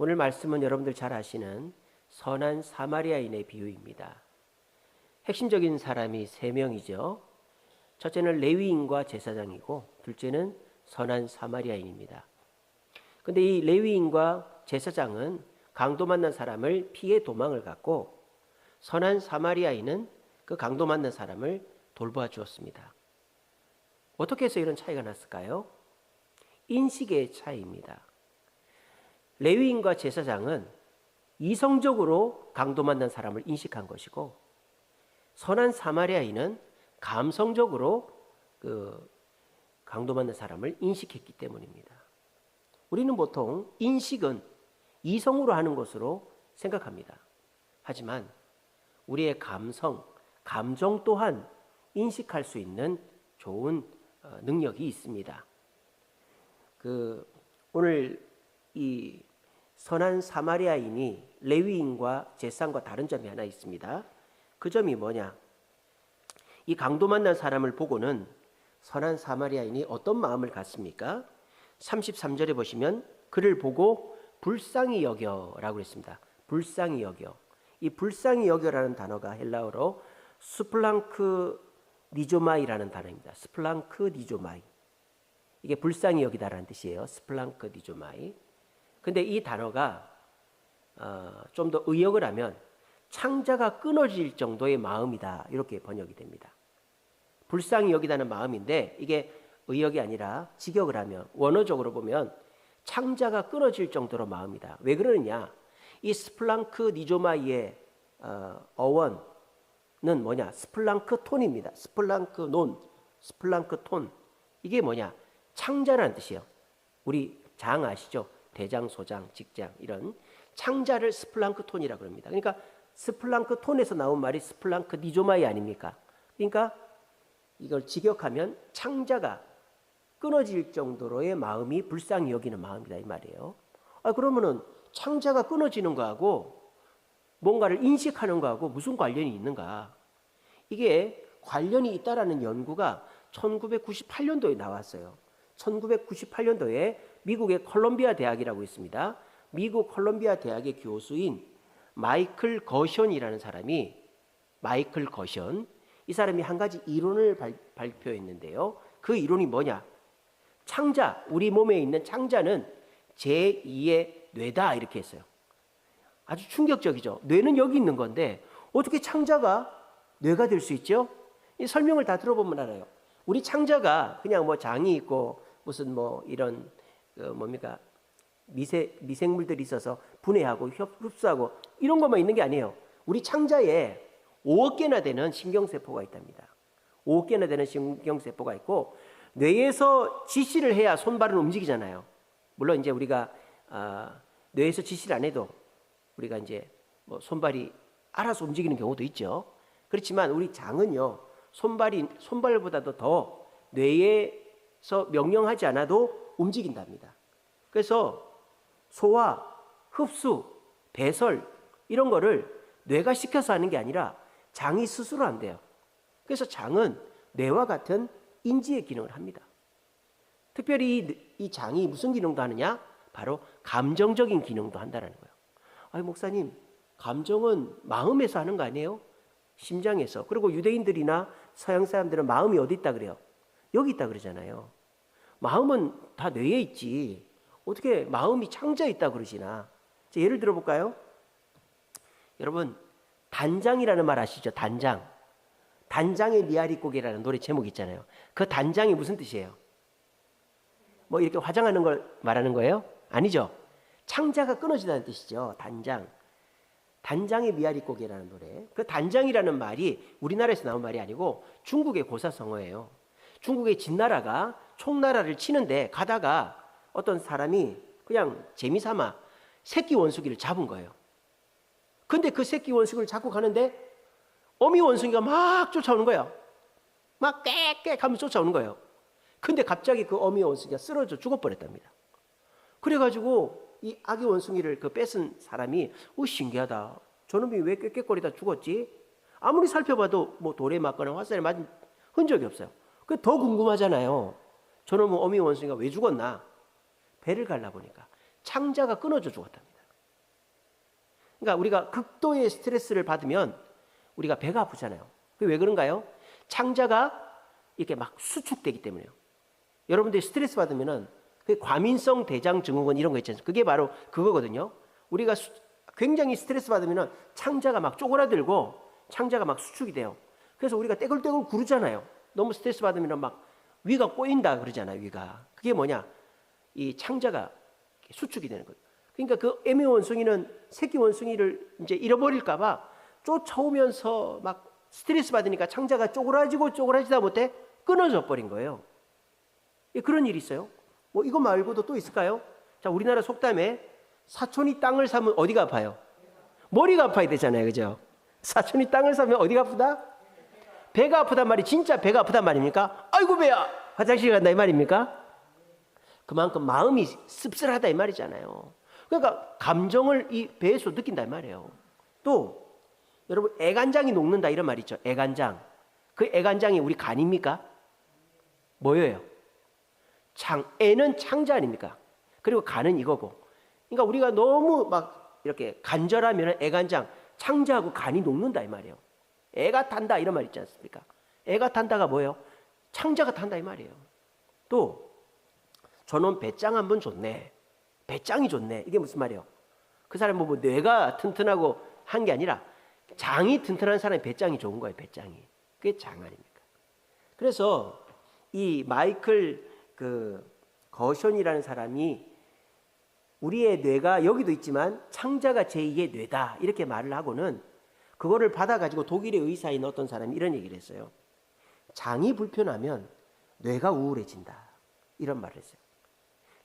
오늘 말씀은 여러분들 잘 아시는 선한 사마리아인의 비유입니다. 핵심적인 사람이 세 명이죠. 첫째는 레위인과 제사장이고 둘째는 선한 사마리아인입니다. 근데 이 레위인과 제사장은 강도 만난 사람을 피해 도망을 갔고 선한 사마리아인은 그 강도 만난 사람을 돌보아 주었습니다. 어떻게 해서 이런 차이가 났을까요? 인식의 차이입니다. 레위인과 제사장은 이성적으로 강도 만난 사람을 인식한 것이고 선한 사마리아인은 감성적으로 그 강도 만난 사람을 인식했기 때문입니다. 우리는 보통 인식은 이성으로 하는 것으로 생각합니다. 하지만 우리의 감정 또한 인식할 수 있는 좋은 능력이 있습니다. 오늘 이 선한 사마리아인이 레위인과 제사장과 다른 점이 하나 있습니다. 그 점이 뭐냐? 이 강도 만난 사람을 보고는 선한 사마리아인이 어떤 마음을 갖습니까? 33절에 보시면 그를 보고 불쌍히 여겨라고 했습니다. 불쌍히 여겨. 이 불쌍히 여겨라는 단어가 헬라어로 스플랑크 니조마이라는 단어입니다. 스플랑크 니조마이. 이게 불쌍히 여기다라는 뜻이에요. 스플랑크 니조마이. 근데 이 단어가 좀 더 의역을 하면 창자가 끊어질 정도의 마음이다, 이렇게 번역이 됩니다. 불쌍히 여기다는 마음인데 이게 의역이 아니라 직역을 하면 원어적으로 보면 창자가 끊어질 정도로 마음이다. 왜 그러느냐? 이 스플랑크 니조마이의 어원은 뭐냐? 스플랑크 톤입니다. 스플랑크 논, 스플랑크 톤. 이게 뭐냐? 창자라는 뜻이에요. 우리 장 아시죠? 대장, 소장, 직장 이런 창자를 스플랑크 톤이라고 합니다. 그러니까 스플랑크 톤에서 나온 말이 스플랑크 니조마이 아닙니까? 그러니까 이걸 직역하면 창자가 끊어질 정도로의 마음이 불쌍히 여기는 마음이다, 이 말이에요. 그러면은 창자가 끊어지는 거하고 뭔가를 인식하는 거하고 무슨 관련이 있는가? 이게 관련이 있다라는 연구가 1998년도에 나왔어요. 1998년도에 미국의 콜롬비아 대학이라고 있습니다. 미국 콜롬비아 대학의 교수인 마이클 거션이라는 사람이, 마이클 거션, 이 사람이 한 가지 이론을 발표했는데요. 그 이론이 뭐냐? 창자, 우리 몸에 있는 창자는 제2의 뇌다, 이렇게 했어요. 아주 충격적이죠. 뇌는 여기 있는 건데 어떻게 창자가 뇌가 될 수 있죠? 이 설명을 다 들어보면 알아요. 우리 창자가 그냥 뭐 장이 있고 무슨 뭐 이런 미생물들이 있어서 분해하고 흡수하고 이런 것만 있는 게 아니에요. 우리 창자에 5억 개나 되는 신경세포가 있답니다. 5억 개나 되는 신경세포가 있고 뇌에서 지시를 해야 손발은 움직이잖아요. 물론 이제 우리가 뇌에서 지시를 안 해도 우리가 이제 뭐 손발이 알아서 움직이는 경우도 있죠. 그렇지만 우리 장은요, 손발보다도 더 뇌에서 명령하지 않아도 움직인답니다. 그래서 소화, 흡수, 배설 이런 거를 뇌가 시켜서 하는 게 아니라 장이 스스로 한대요. 그래서 장은 뇌와 같은 인지의 기능을 합니다. 특별히 이 장이 무슨 기능도 하느냐? 바로 감정적인 기능도 한다는 거예요. 목사님, 감정은 마음에서 하는 거 아니에요? 심장에서. 그리고 유대인들이나 서양 사람들은 마음이 어디 있다 그래요? 여기 있다 그러잖아요. 마음은 다 뇌에 있지. 어떻게 마음이 창자에 있다 그러시나? 예를 들어 볼까요? 여러분, 단장이라는 말 아시죠? 단장. 단장의 미아리고개라는 노래 제목 있잖아요. 그 단장이 무슨 뜻이에요? 뭐 이렇게 화장하는 걸 말하는 거예요? 아니죠. 창자가 끊어지다는 뜻이죠. 단장. 단장의 미아리고개라는 노래. 그 단장이라는 말이 우리나라에서 나온 말이 아니고 중국의 고사성어예요. 중국의 진나라가 총나라를 치는데 가다가 어떤 사람이 그냥 재미삼아 새끼 원숭이를 잡은 거예요. 근데 그 새끼 원숭이를 잡고 가는데 어미 원숭이가 막 쫓아오는 거예요. 막 깨깨 하면서 쫓아오는 거예요. 근데 갑자기 그 어미 원숭이가 쓰러져 죽어버렸답니다. 그래가지고 이 아기 원숭이를 뺏은 사람이 신기하다. 저놈이 왜 꾀꾀거리다 죽었지? 아무리 살펴봐도 뭐 돌에 맞거나 화살에 맞은 흔적이 없어요. 더 궁금하잖아요. 저놈은 어미 원숭이가 왜 죽었나? 배를 갈라 보니까 창자가 끊어져 죽었답니다. 그러니까 우리가 극도의 스트레스를 받으면 우리가 배가 아프잖아요. 그게 왜 그런가요? 창자가 이렇게 막 수축되기 때문에요. 여러분들이 스트레스 받으면은 그 과민성 대장 증후군 이런 거 있잖아요. 그게 바로 그거거든요. 우리가 굉장히 스트레스 받으면은 창자가 막 쪼그라들고 창자가 막 수축이 돼요. 그래서 우리가 떼굴떼굴 구르잖아요. 너무 스트레스 받으면은 막 위가 꼬인다 그러잖아요. 위가. 그게 뭐냐? 이 창자가 수축이 되는 거예요. 그러니까 그 애미 원숭이는 새끼 원숭이를 이제 잃어버릴까봐 쫓아오면서 막 스트레스 받으니까 창자가 쪼그라지다 못해 끊어져 버린 거예요. 그런 일이 있어요. 뭐 이거 말고도 또 있을까요? 자, 우리나라 속담에 사촌이 땅을 사면 어디가 아파요? 머리가 아파야 되잖아요. 그죠? 사촌이 땅을 사면 어디가 아프다? 배가 아프단 말이 진짜 배가 아프단 말입니까? 아이고 배야 화장실 간다 이 말입니까? 그만큼 마음이 씁쓸하다 이 말이잖아요. 그러니까 감정을 이 배에서 느낀다 이 말이에요. 또 여러분 애간장이 녹는다 이런 말 있죠. 애간장. 그 애간장이 우리 간입니까? 뭐예요? 애는 창자 아닙니까? 그리고 간은 이거고. 그러니까 우리가 너무 막 이렇게 간절하면 애간장, 창자하고 간이 녹는다 이 말이에요. 애가 탄다 이런 말 있지 않습니까? 애가 탄다가 뭐예요? 창자가 탄다 이 말이에요. 또 저놈 배짱 한번 좋네. 배짱이 좋네. 이게 무슨 말이에요? 그 사람은 뭐 뇌가 튼튼하고 한 게 아니라 장이 튼튼한 사람이 배짱이 좋은 거예요. 배짱이. 그게 장 아닙니까? 그래서 이 마이클 거션이라는 사람이 우리의 뇌가 여기도 있지만 창자가 제2의 뇌다 이렇게 말을 하고는 그거를 받아가지고 독일의 의사인 어떤 사람이 이런 얘기를 했어요. 장이 불편하면 뇌가 우울해진다 이런 말을 했어요.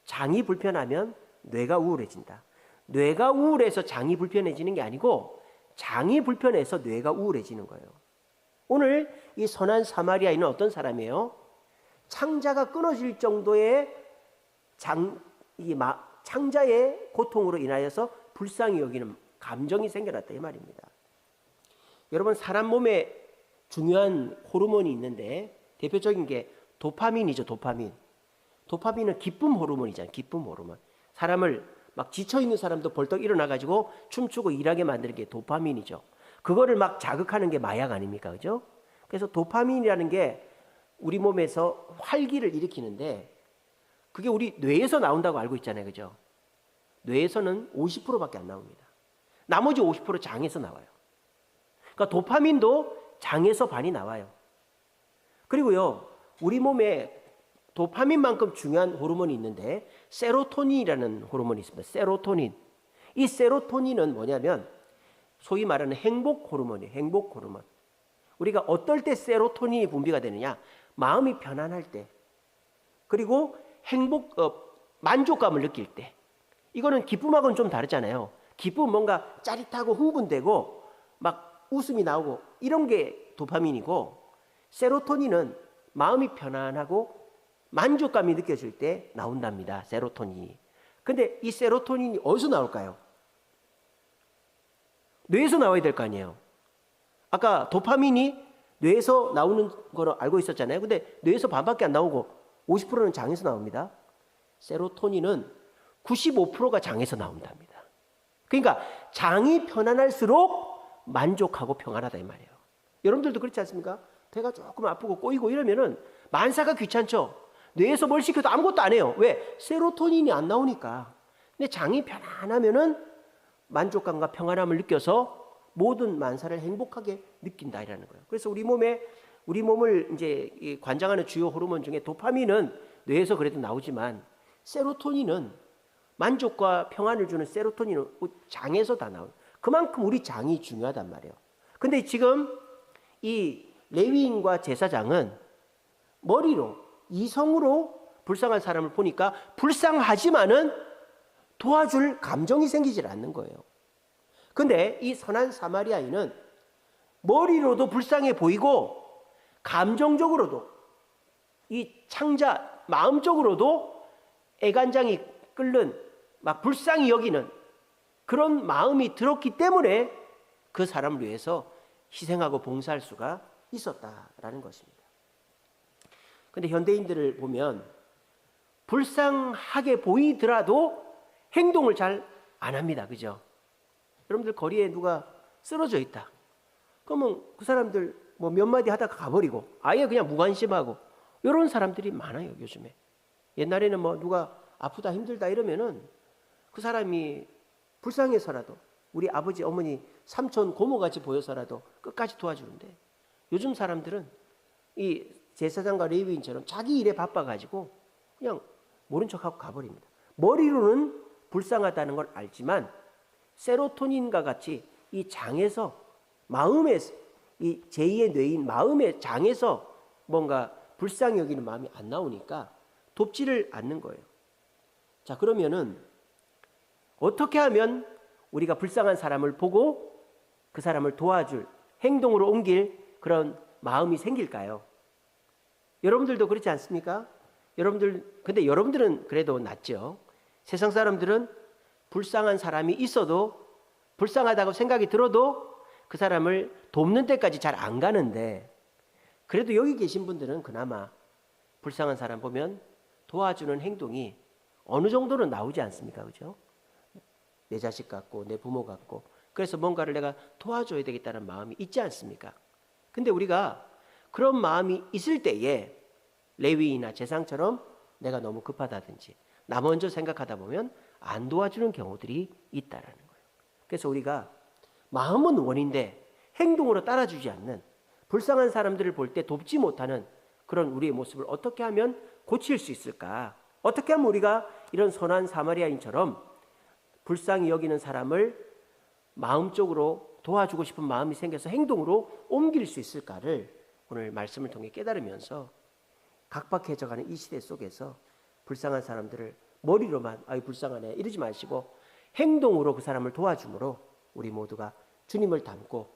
장이 불편하면 뇌가 우울해진다. 뇌가 우울해서 장이 불편해지는 게 아니고 장이 불편해서 뇌가 우울해지는 거예요. 오늘 이 선한 사마리아인은 어떤 사람이에요? 창자가 끊어질 정도의 창자의 고통으로 인하여서 불쌍히 여기는 감정이 생겨났다 이 말입니다. 여러분 사람 몸에 중요한 호르몬이 있는데 대표적인 게 도파민이죠. 도파민은 기쁨 호르몬이잖아요. 기쁨 호르몬. 사람을 막 지쳐있는 사람도 벌떡 일어나가지고 춤추고 일하게 만드는 게 도파민이죠. 그거를 막 자극하는 게 마약 아닙니까? 그죠? 그래서 도파민이라는 게 우리 몸에서 활기를 일으키는데 그게 우리 뇌에서 나온다고 알고 있잖아요. 그죠? 뇌에서는 50%밖에 안 나옵니다. 나머지 50% 장에서 나와요. 그러니까 도파민도 장에서 반이 나와요. 그리고요, 우리 몸에 도파민만큼 중요한 호르몬이 있는데 세로토닌이라는 호르몬이 있습니다. 세로토닌. 이 세로토닌은 뭐냐면 소위 말하는 행복 호르몬이에요. 행복 호르몬. 우리가 어떨 때 세로토닌이 분비가 되느냐? 마음이 편안할 때. 그리고 만족감을 느낄 때. 이거는 기쁨하고는 좀 다르잖아요. 기쁨은 뭔가 짜릿하고 흥분되고 막 웃음이 나오고 이런 게 도파민이고 세로토닌은 마음이 편안하고 만족감이 느껴질 때 나온답니다. 세로토닌이. 근데 이 세로토닌이 어디서 나올까요? 뇌에서 나와야 될 거 아니에요. 아까 도파민이 뇌에서 나오는 거로 알고 있었잖아요. 근데 뇌에서 반밖에 안 나오고 50%는 장에서 나옵니다. 세로토닌은 95%가 장에서 나온답니다. 그러니까 장이 편안할수록 만족하고 평안하다 이 말이에요. 여러분들도 그렇지 않습니까? 배가 조금 아프고 꼬이고 이러면은 만사가 귀찮죠. 뇌에서 뭘 시켜도 아무것도 안 해요. 왜? 세로토닌이 안 나오니까. 근데 장이 편안하면은 만족감과 평안함을 느껴서 모든 만사를 행복하게 느낀다 이라는 거예요. 그래서 우리 몸을 이제 관장하는 주요 호르몬 중에 도파민은 뇌에서 그래도 나오지만 세로토닌은 만족과 평안을 주는 세로토닌은 장에서 다 나와요. 그만큼 우리 장이 중요하단 말이에요. 근데 지금 이 레위인과 제사장은 머리로 이성으로 불쌍한 사람을 보니까 불쌍하지만은 도와줄 감정이 생기질 않는 거예요. 근데 이 선한 사마리아인은 머리로도 불쌍해 보이고 감정적으로도 이 창자 마음적으로도 애간장이 끓는 막 불쌍히 여기는 그런 마음이 들었기 때문에 그 사람을 위해서 희생하고 봉사할 수가 있었다라는 것입니다. 근데 현대인들을 보면 불쌍하게 보이더라도 행동을 잘 안 합니다. 그죠? 여러분들 거리에 누가 쓰러져 있다. 그러면 그 사람들 뭐 몇 마디 하다가 가버리고 아예 그냥 무관심하고 이런 사람들이 많아요, 요즘에. 옛날에는 뭐 누가 아프다 힘들다 이러면은 그 사람이 불쌍해서라도 우리 아버지, 어머니, 삼촌, 고모같이 보여서라도 끝까지 도와주는데 요즘 사람들은 이 제사장과 레위인처럼 자기 일에 바빠가지고 그냥 모른 척하고 가버립니다. 머리로는 불쌍하다는 걸 알지만 세로토닌과 같이 이 장에서 마음에 이 제2의 뇌인 마음의 장에서 뭔가 불쌍히 여기는 마음이 안 나오니까 돕지를 않는 거예요. 자, 그러면은 어떻게 하면 우리가 불쌍한 사람을 보고 그 사람을 도와줄 행동으로 옮길 그런 마음이 생길까요? 여러분들도 그렇지 않습니까? 근데 여러분들은 그래도 낫죠. 세상 사람들은 불쌍한 사람이 있어도 불쌍하다고 생각이 들어도 그 사람을 돕는 데까지 잘 안 가는데 그래도 여기 계신 분들은 그나마 불쌍한 사람 보면 도와주는 행동이 어느 정도는 나오지 않습니까? 그죠? 내 자식 같고 내 부모 같고 그래서 뭔가를 내가 도와줘야 되겠다는 마음이 있지 않습니까? 근데 우리가 그런 마음이 있을 때에 레위나 제사장처럼 내가 너무 급하다든지 나 먼저 생각하다 보면 안 도와주는 경우들이 있다라는 거예요. 그래서 우리가 마음은 원인데 행동으로 따라주지 않는 불쌍한 사람들을 볼 때 돕지 못하는 그런 우리의 모습을 어떻게 하면 고칠 수 있을까? 어떻게 하면 우리가 이런 선한 사마리아인처럼 불쌍히 여기는 사람을 마음적으로 도와주고 싶은 마음이 생겨서 행동으로 옮길 수 있을까를 오늘 말씀을 통해 깨달으면서 각박해져가는 이 시대 속에서 불쌍한 사람들을 머리로만 아이 불쌍하네 이러지 마시고 행동으로 그 사람을 도와줌으로 우리 모두가 주님을 닮고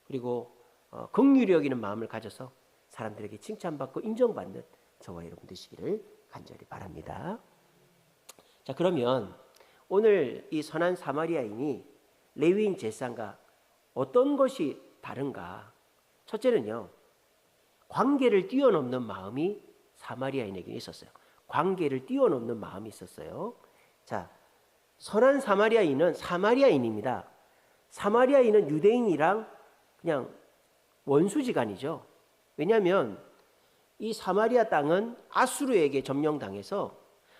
그리고 긍휼히 여기는 마음을 가져서 사람들에게 칭찬받고 인정받는 저와 여러분 되시기를 간절히 바랍니다. 자, 그러면 오늘 이 선한 사마리아인이 레위인 제사장과 어떤 것이 다른가? 첫째는요, 관계를 뛰어넘는 마음이 사마리아인에게 있었어요. 관계를 뛰어넘는 마음이 있었어요. 자, 선한 사마리아인은 사마리아인입니다. 사마리아인은 유대인이랑 그냥 원수지간이죠. 왜냐하면 이 사마리아 땅은 아수르에게 점령당해서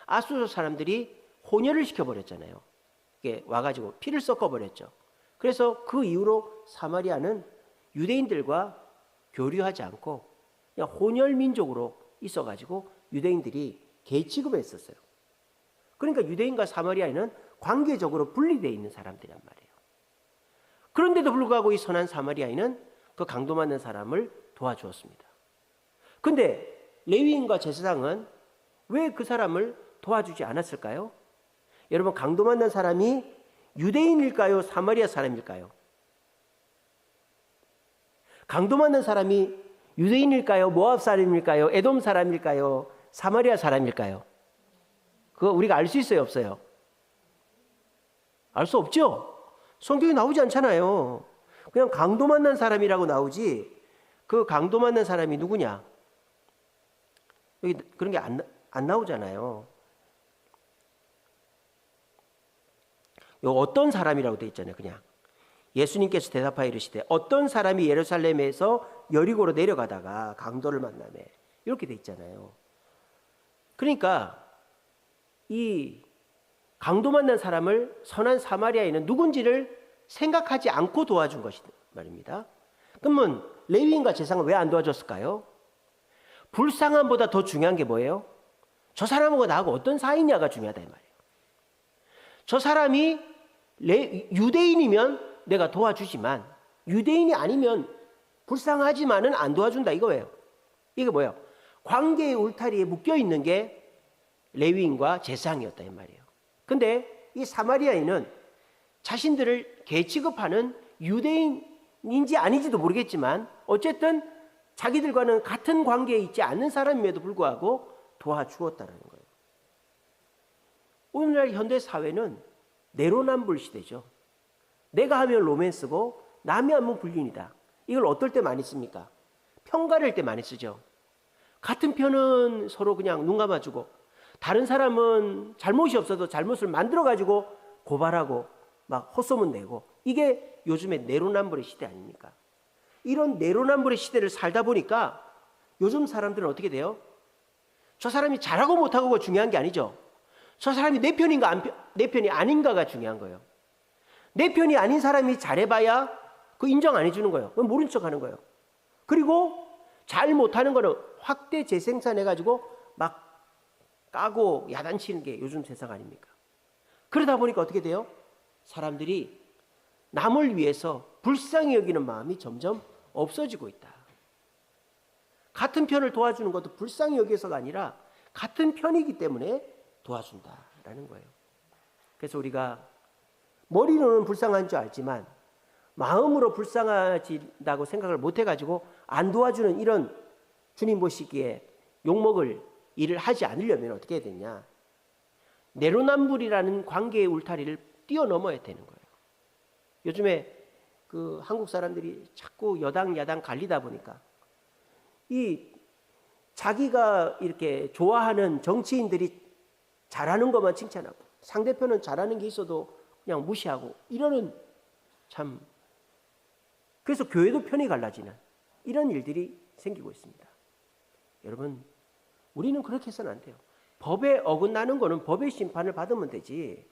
아수르 사람들이 혼혈을 시켜버렸잖아요. 이게 와가지고 피를 섞어버렸죠. 그래서 그 이후로 사마리아는 유대인들과 교류하지 않고 그냥 혼혈 민족으로 있어가지고 유대인들이 개 취급했었어요. 그러니까 유대인과 사마리아인은 관계적으로 분리되어 있는 사람들이란 말이에요. 그런데도 불구하고 이 선한 사마리아인은 그 강도 맞는 사람을 도와주었습니다. 근데 레위인과 제사장은 왜 그 사람을 도와주지 않았을까요? 여러분, 강도 맞는 사람이 유대인일까요? 사마리아 사람일까요? 강도 맞는 사람이 유대인일까요? 모압 사람일까요? 에돔 사람일까요? 사마리아 사람일까요? 그거 우리가 알 수 있어요, 없어요? 알 수 없죠? 성경에 나오지 않잖아요. 그냥 강도 만난 사람이라고 나오지 그 강도 만난 사람이 누구냐? 여기 그런 게 안 나오잖아요. 요 어떤 사람이라고 돼 있잖아요. 그냥 예수님께서 대답하여 이르시되 어떤 사람이 예루살렘에서 여리고로 내려가다가 강도를 만나매 이렇게 돼 있잖아요. 그러니까 이 강도 만난 사람을 선한 사마리아인은 누군지를 생각하지 않고 도와준 것이 말입니다. 그러면 레위인과 제사장은 왜 안 도와줬을까요? 불쌍함보다 더 중요한 게 뭐예요? 저 사람하고 나하고 어떤 사이냐가 중요하다 이 말이에요. 저 사람이 유대인이면 내가 도와주지만 유대인이 아니면 불쌍하지만은 안 도와준다 이거예요. 이게 뭐예요? 관계의 울타리에 묶여 있는 게 레위인과 제사장이었다 이 말이에요. 근데 이 사마리아인은 자신들을 개 취급하는 유대인인지 아닌지도 모르겠지만 어쨌든 자기들과는 같은 관계에 있지 않는 사람임에도 불구하고 도와주었다는 거예요. 오늘날 현대 사회는 내로남불 시대죠. 내가 하면 로맨스고 남이 하면 불륜이다. 이걸 어떨 때 많이 씁니까? 편가를 때 많이 쓰죠. 같은 편은 서로 그냥 눈 감아주고 다른 사람은 잘못이 없어도 잘못을 만들어가지고 고발하고 막 헛소문 내고 이게 요즘의 내로남불의 시대 아닙니까? 이런 내로남불의 시대를 살다 보니까 요즘 사람들은 어떻게 돼요? 저 사람이 잘하고 못하고가 중요한 게 아니죠. 저 사람이 내 편인가 내 편이 아닌가가 중요한 거예요. 내 편이 아닌 사람이 잘해봐야 그 인정 안 해주는 거예요. 모른 척하는 거예요. 그리고 잘 못하는 거는 확대 재생산해가지고 막 까고 야단치는 게 요즘 세상 아닙니까? 그러다 보니까 어떻게 돼요? 사람들이 남을 위해서 불쌍히 여기는 마음이 점점 없어지고 있다. 같은 편을 도와주는 것도 불쌍히 여기서가 아니라 같은 편이기 때문에 도와준다라는 거예요. 그래서 우리가 머리로는 불쌍한 줄 알지만 마음으로 불쌍하다고 생각을 못 해가지고 안 도와주는 이런 주님 보시기에 욕먹을 일을 하지 않으려면 어떻게 해야 되냐? 내로남불이라는 관계의 울타리를 뛰어넘어야 되는 거예요. 요즘에 그 한국 사람들이 자꾸 여당 야당 갈리다 보니까 이 자기가 이렇게 좋아하는 정치인들이 잘하는 것만 칭찬하고 상대편은 잘하는 게 있어도 그냥 무시하고 이러는 참, 그래서 교회도 편이 갈라지는 이런 일들이 생기고 있습니다. 여러분, 우리는 그렇게 해서는 안 돼요. 법에 어긋나는 거는 법의 심판을 받으면 되지,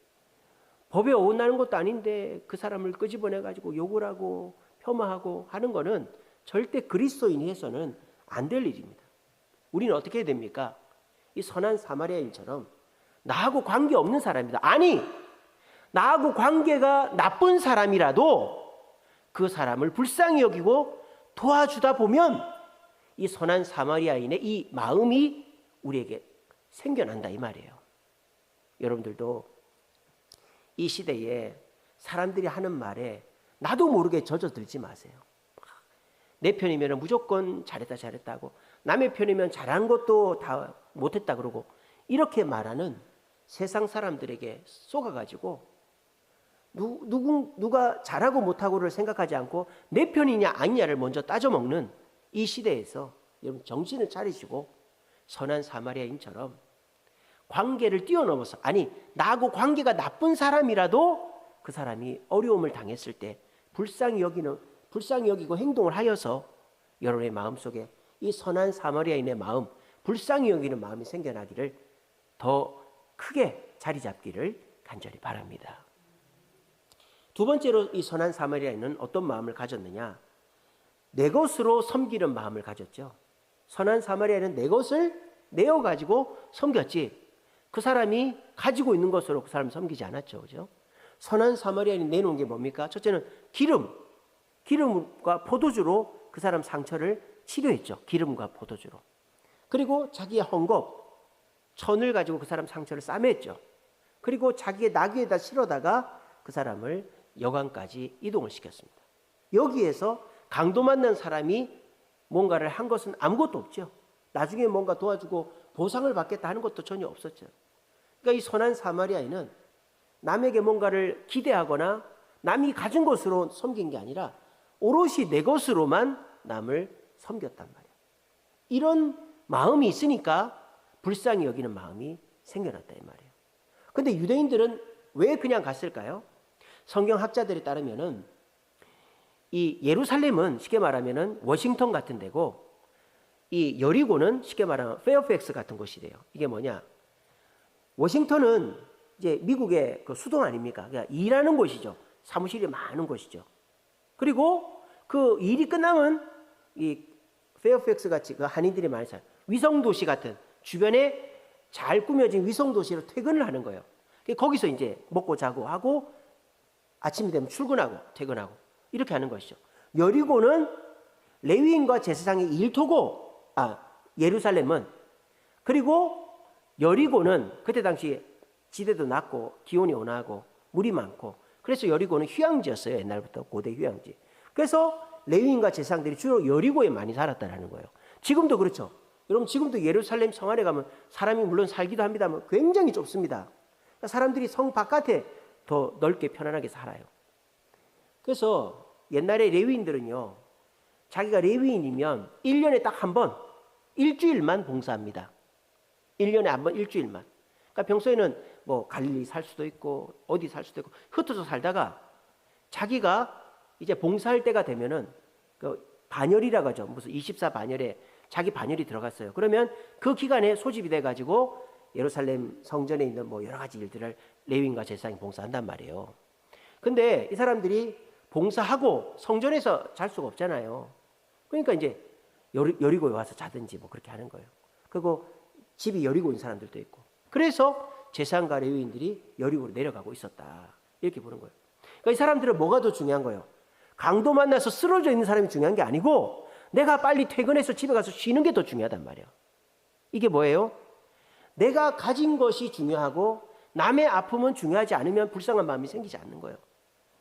법에 어긋나는 것도 아닌데 그 사람을 끄집어내가지고 욕을 하고 폄하하고 하는 거는 절대 그리스도인이 해서는 안 될 일입니다. 우리는 어떻게 해야 됩니까? 이 선한 사마리아인처럼 나하고 관계없는 사람이다, 아니 나하고 관계가 나쁜 사람이라도 그 사람을 불쌍히 여기고 도와주다 보면 이 선한 사마리아인의 이 마음이 우리에게 생겨난다 이 말이에요. 여러분들도 이 시대에 사람들이 하는 말에 나도 모르게 젖어들지 마세요. 내 편이면 무조건 잘했다 하고 남의 편이면 잘한 것도 다 못했다 그러고 이렇게 말하는 세상 사람들에게 속아가지고 누가 잘하고 못하고를 생각하지 않고 내 편이냐 아니냐를 먼저 따져먹는 이 시대에서 여러분 정신을 차리시고 선한 사마리아인처럼 관계를 뛰어넘어서, 아니 나하고 관계가 나쁜 사람이라도 그 사람이 어려움을 당했을 때 불쌍히 여기고 행동을 하여서 여러분의 마음속에 이 선한 사마리아인의 마음, 불쌍히 여기는 마음이 생겨나기를 더 크게 자리 잡기를 간절히 바랍니다. 두 번째로 이 선한 사마리아인은 어떤 마음을 가졌느냐? 내 것으로 섬기는 마음을 가졌죠. 선한 사마리아인은 내 것을 내어가지고 섬겼지 그 사람이 가지고 있는 것으로 그 사람을 섬기지 않았죠. 그죠? 선한 사마리아인이 내놓은 게 뭡니까? 첫째는 기름과 포도주로 그 사람 상처를 치료했죠. 기름과 포도주로. 그리고 자기의 헝겊, 천을 가지고 그 사람 상처를 싸맸죠. 그리고 자기의 나귀에다 실어다가 그 사람을 여관까지 이동을 시켰습니다. 여기에서 강도 만난 사람이 뭔가를 한 것은 아무것도 없죠. 나중에 뭔가 도와주고 보상을 받겠다 하는 것도 전혀 없었죠. 그러니까 이 선한 사마리아인은 남에게 뭔가를 기대하거나 남이 가진 것으로 섬긴 게 아니라 오롯이 내 것으로만 남을 섬겼단 말이에요. 이런 마음이 있으니까 불쌍히 여기는 마음이 생겨났다 이 말이에요. 근데 유대인들은 왜 그냥 갔을까요? 성경학자들에 따르면은 이 예루살렘은 쉽게 말하면은 워싱턴 같은 데고 이 여리고는 쉽게 말하면 페어팩스 같은 곳이 돼요. 이게 뭐냐? 워싱턴은 이제 미국의 그 수도 아닙니까? 그러니까 일하는 곳이죠. 사무실이 많은 곳이죠. 그리고 그 일이 끝나면 이 페어팩스 같이 그 한인들이 많이 살아요. 위성도시 같은 주변에 잘 꾸며진 위성도시로 퇴근을 하는 거예요. 거기서 이제 먹고 자고 하고 아침이 되면 출근하고 퇴근하고 이렇게 하는 것이죠. 여리고는 레위인과 제사장의 일터고 예루살렘은, 그리고 여리고는 그때 당시 지대도 낮고 기온이 온화하고 물이 많고 그래서 여리고는 휴양지였어요. 옛날부터 고대 휴양지. 그래서 레위인과 제사장들이 주로 여리고에 많이 살았다는 거예요. 지금도 그렇죠. 여러분 지금도 예루살렘 성 안에 가면 사람이 물론 살기도 합니다만 굉장히 좁습니다. 그러니까 사람들이 성 바깥에 더 넓게 편안하게 살아요. 그래서 옛날에 레위인들은요, 자기가 레위인이면 1년에 딱 한 번 일주일만 봉사합니다. 1년에 한 번 일주일만. 그러니까 평소에는 뭐 갈릴리 살 수도 있고 어디 살 수도 있고 흩어져 살다가 자기가 이제 봉사할 때가 되면은 그 반열이라고 하죠. 무슨 24 반열에 자기 반열이 들어갔어요. 그러면 그 기간에 소집이 돼가지고 예루살렘 성전에 있는 뭐 여러 가지 일들을 레위인과 제사장이 봉사한단 말이에요. 근데 이 사람들이 봉사하고 성전에서 잘 수가 없잖아요. 그러니까 이제 여리고에 와서 자든지 뭐 그렇게 하는 거예요. 그리고 집이 여리고인 사람들도 있고. 그래서 제사장과 레위인들이 여리고로 내려가고 있었다. 이렇게 보는 거예요. 그러니까 이 사람들은 뭐가 더 중요한 거예요? 강도 만나서 쓰러져 있는 사람이 중요한 게 아니고 내가 빨리 퇴근해서 집에 가서 쉬는 게 더 중요하단 말이에요. 이게 뭐예요? 내가 가진 것이 중요하고 남의 아픔은 중요하지 않으면 불쌍한 마음이 생기지 않는 거예요.